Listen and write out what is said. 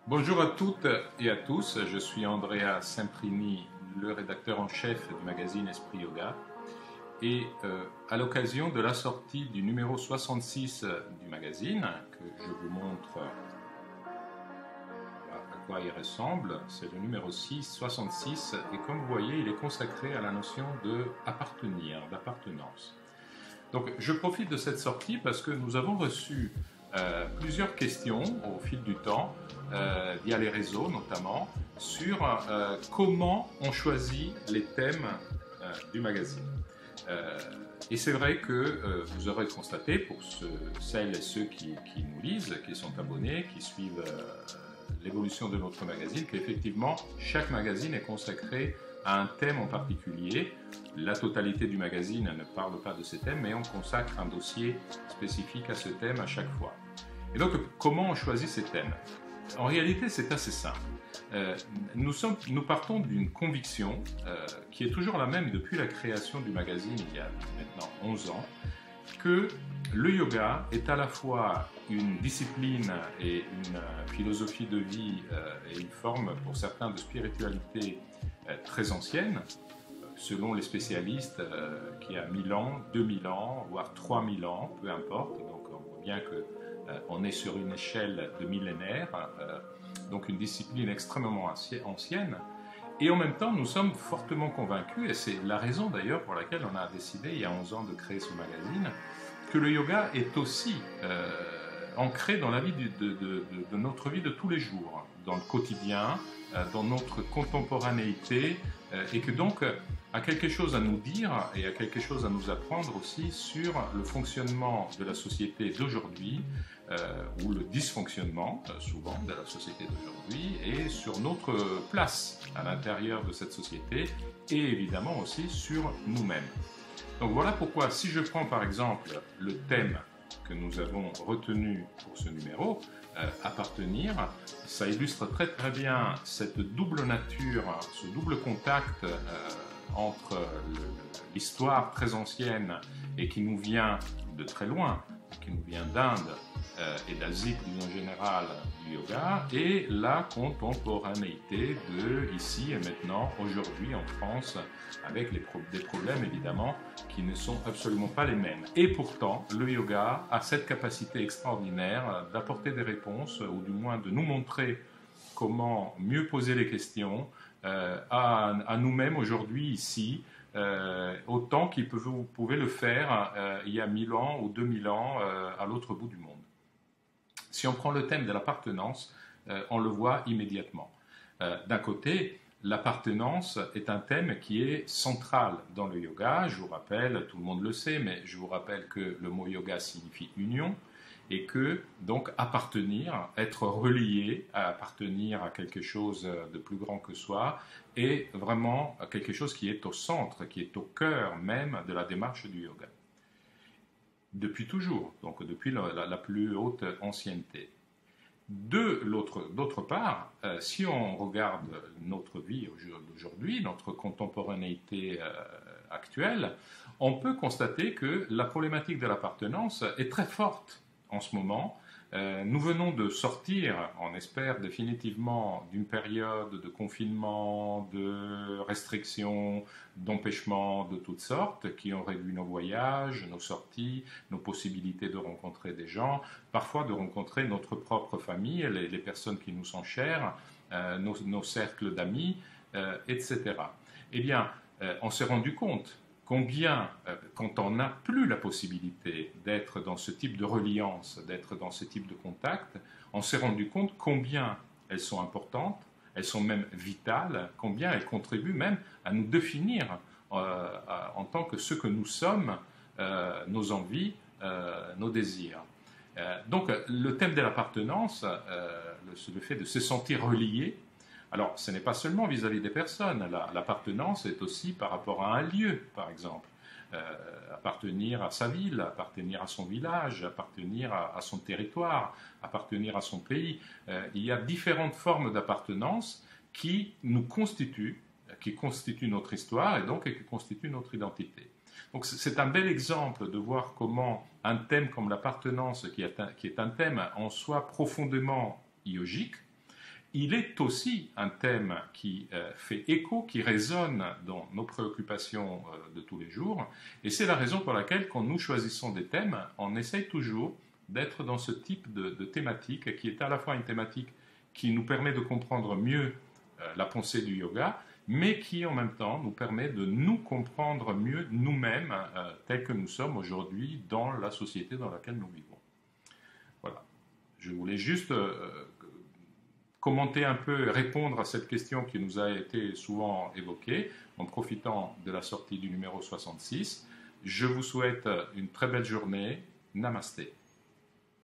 Bonjour à toutes et à tous, je suis Andrea Semprini, le rédacteur en chef du magazine Esprit Yoga. Et à l'occasion de la sortie du numéro 66 du magazine, que je vous montre à quoi il ressemble, c'est le numéro 6, 66, et comme vous voyez, il est consacré à la notion de appartenir, d'appartenance. Donc je profite de cette sortie parce que nous avons reçu plusieurs questions au fil du temps, via les réseaux notamment, sur comment on choisit les thèmes du magazine. Euh, et c'est vrai que vous aurez constaté, pour celles et ceux qui nous lisent, qui sont abonnés, qui suivent l'évolution de notre magazine, qu'effectivement, chaque magazine est consacré à un thème en particulier. La totalité du magazine ne parle pas de ces thèmes, mais on consacre un dossier spécifique à ce thème à chaque fois. Et donc, comment on choisit ces thèmes? En réalité, c'est assez simple. Nous partons d'une conviction qui est toujours la même depuis la création du magazine il y a maintenant 11 ans, que le yoga est à la fois une discipline et une philosophie de vie et une forme pour certains de spiritualité très ancienne, selon les spécialistes, qui a 1000 ans, 2000 ans, voire 3000 ans, peu importe. Donc on voit bien que on est sur une échelle de millénaires, donc une discipline extrêmement ancienne. Et en même temps, nous sommes fortement convaincus, et c'est la raison d'ailleurs pour laquelle on a décidé il y a 11 ans de créer ce magazine, que le yoga est aussi ancré dans la vie de notre vie de tous les jours, dans le quotidien, dans notre contemporanéité, et que donc a quelque chose à nous dire et a quelque chose à nous apprendre aussi sur le fonctionnement de la société d'aujourd'hui, ou le dysfonctionnement souvent de la société d'aujourd'hui, et sur notre place à l'intérieur de cette société, et évidemment aussi sur nous-mêmes. Donc voilà pourquoi, si je prends par exemple le thème que nous avons retenu pour ce numéro, appartenir, ça illustre très très bien cette double nature, ce double contact entre l'histoire très ancienne et qui nous vient de très loin, qui nous vient d'Inde et d'Asie plus en général du yoga, et la contemporanéité de ici et maintenant, aujourd'hui en France, avec des problèmes évidemment qui ne sont absolument pas les mêmes. Et pourtant, le yoga a cette capacité extraordinaire d'apporter des réponses, ou du moins de nous montrer comment mieux poser les questions à nous-mêmes aujourd'hui ici, autant qu'il vous pouvez le faire il y a 1000 ans ou 2000 ans à l'autre bout du monde. Si on prend le thème de l'appartenance, on le voit immédiatement. D'un côté, l'appartenance est un thème qui est central dans le yoga. Je vous rappelle, tout le monde le sait, mais je vous rappelle que le mot yoga signifie union, et que donc appartenir, être relié, à appartenir à quelque chose de plus grand que soi, est vraiment quelque chose qui est au centre, qui est au cœur même de la démarche du yoga. Depuis toujours, donc depuis la plus haute ancienneté. D'autre part, si on regarde notre vie aujourd'hui, notre contemporanéité actuelle, on peut constater que la problématique de l'appartenance est très forte en ce moment. Nous venons de sortir, on espère définitivement, d'une période de confinement, de restrictions, d'empêchements de toutes sortes qui ont réduit nos voyages, nos sorties, nos possibilités de rencontrer des gens, parfois de rencontrer notre propre famille, les personnes qui nous sont chères, nos cercles d'amis, etc. Eh bien, on s'est rendu compte combien, quand on n'a plus la possibilité d'être dans ce type de reliance, d'être dans ce type de contact, on s'est rendu compte combien elles sont importantes, elles sont même vitales, combien elles contribuent même à nous définir en tant que ce que nous sommes, nos envies, nos désirs. Donc le thème de l'appartenance, le fait de se sentir relié. Alors, ce n'est pas seulement vis-à-vis des personnes. L'appartenance est aussi par rapport à un lieu, par exemple. Appartenir à sa ville, appartenir à son village, appartenir à son territoire, appartenir à son pays. Il y a différentes formes d'appartenance qui nous constituent, qui constituent notre histoire, et donc qui constituent notre identité. Donc c'est un bel exemple de voir comment un thème comme l'appartenance, qui est un thème en soi profondément yogique, il est aussi un thème qui fait écho, qui résonne dans nos préoccupations de tous les jours. Et c'est la raison pour laquelle, quand nous choisissons des thèmes, on essaye toujours d'être dans ce type de thématique qui est à la fois une thématique qui nous permet de comprendre mieux la pensée du yoga, mais qui en même temps nous permet de nous comprendre mieux nous-mêmes tels que nous sommes aujourd'hui dans la société dans laquelle nous vivons. Voilà. Je voulais juste commenter un peu, répondre à cette question qui nous a été souvent évoquée en profitant de la sortie du numéro 66. Je vous souhaite une très belle journée. Namasté.